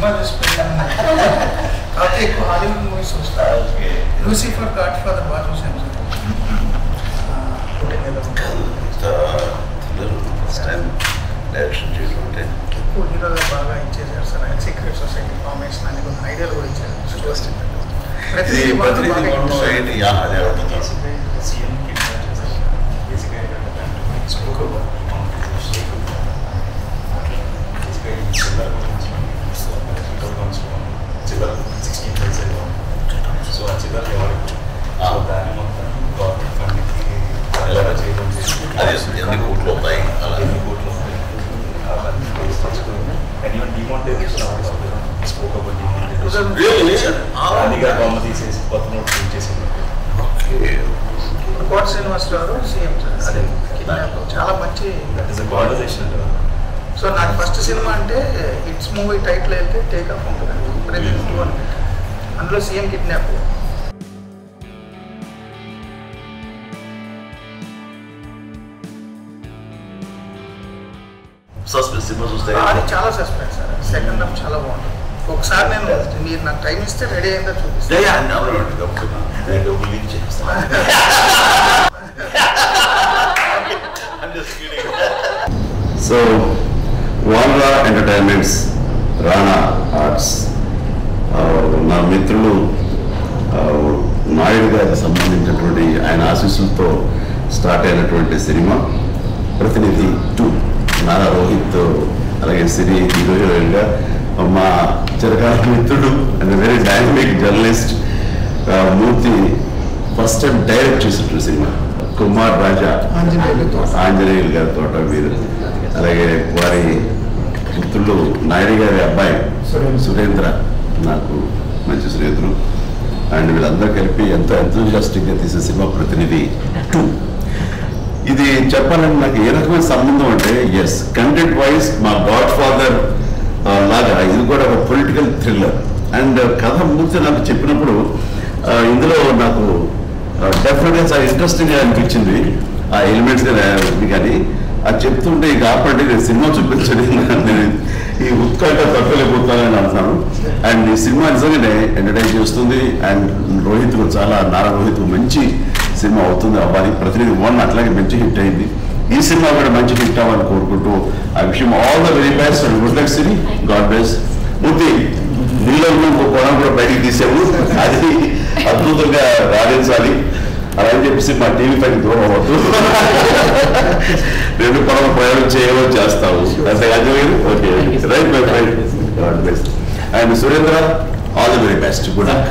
Cinema చూసి పెళ్ళాను కాకపోతే ఎక్కువ హాలీవుడ్ మూవీస్ చూస్తాను. లూసిఫర్, గాడ్ ఫాదర్ బాగా చూసాను సార్. ఫస్ట్ టైం డైరెక్షన్ చేసుకుంటే ఎక్కువ హీరోగా బాగా ఇచ్చేసారు సార్. ఆయన సీక్రెట్ సొసైటీ ఫార్మేషన్ అని కొన్ని ఐడియాలు కూడా ఇచ్చారు. ప్రతి సో ఆ చిల్లర దాన్ని మొత్తం గవర్నమెంట్ ఫండ్కి ఎలా చేయడం ఎన్ని కోట్లు అవుతాయి, అలా ఎన్ని కోట్లు అవుతాయి అవన్నీ బేస్ తెచ్చుకొని and even demonetization awards spoke about demonetization రాధిగా బొమ్మ తీసేసి కొత్త నోట్ ప్రింట్ చేసింది. Kota Srinivasarao CM sir. అదే చాలా మంచి దట్ ఈస్ అ కాన్వర్సేషన్ అంటారు. సో నాకు ఫస్ట్ సినిమా అంటే హిట్స్ మూవీ టైటిల్ అయితే టేక్ ఆఫ్ ఉంటుంది. అందులో సీఎం కిడ్నాప్. సస్పెన్స్ సినిమా చూస్తే అది చాలా సస్పెన్స్ సార్. సెకండ్ హాఫ్ చాలా బాగుంటుంది. ఒకసారి నేను మీరు నాకు టైం ఇస్తే రెడీ అయిందో చూపిస్తాను. సో వాల్రా ఎంటర్టైన్మెంట్స్, రాణా ఆర్ట్స్, నా మిత్రులు నాయుడు గారికి సంబంధించినటువంటి ఆయన ఆశీస్సులతో స్టార్ట్ అయినటువంటి సినిమా ప్రతినిధి 2. నారా రోహిత్ అలాగే సిరి హీరోయిన్గా మా చిరకాల మిత్రుడు and very dynamic journalist Murthy first time direct చేసినటువంటి సినిమా. కుమార్ రాజా, ఆంజనేయులు గారి తోట వీరు, అలాగే వారి మిత్రులు నాయుడు గారి అబ్బాయి సురేంద్ర, నాకు మంచి స్నేహితులు, అండ్ వీళ్ళందరూ కలిపి ఎంతో ఎంతూజియాస్టిక్గా తీసే సినిమా ప్రతినిధి 2. ఇది చెప్పాలంటే నాకు ఏ రకమైన సంబంధం అంటే, ఎస్ కంటెంట్ వైజ్ మా గాడ్ ఫాదర్ లాగా ఇది కూడా ఒక పొలిటికల్ థ్రిల్లర్. అండ్ కథ ముందు నాకు చెప్పినప్పుడు ఇందులో నాకు డెఫినెట్గా చాలా ఇంట్రెస్టింగ్గా అనిపించింది ఆ ఎలిమెంట్స్ కానీ అది చెప్తుంటే ఇక ఆపండి నేను సినిమా చూపించండి, నేను ఈ ఉత్కంఠ తప్పలేకపోతానని అంటున్నాను. అండ్ ఈ సినిమా నిజంగానే ఎంటర్టైన్ చేస్తుంది. అండ్ రోహిత్ చాలా నారా రోహిత్ మంచి సినిమా అవుతుంది అవ్వాలి. ప్రతినిధి 1 అట్లాగే మంచి హిట్ అయింది. ఈ సినిమా కూడా మంచి హిట్ అవ్వాలని కోరుకుంటూ ఆ విషయం all the very best and good luck Siri. God bless. Murthy నీలో ఇంకో కోణం కూడా బయటికి తీసాము, అది అద్భుతంగా రాణించాలి. అలా అని చెప్పేసి మా టీవీ పైకి దూరం అవ్వద్దు. 2 పడవ ప్రయాణం చేయవో చేస్తావు అంటే okay right my friend. God bless. And Surendra all the very best. Good luck.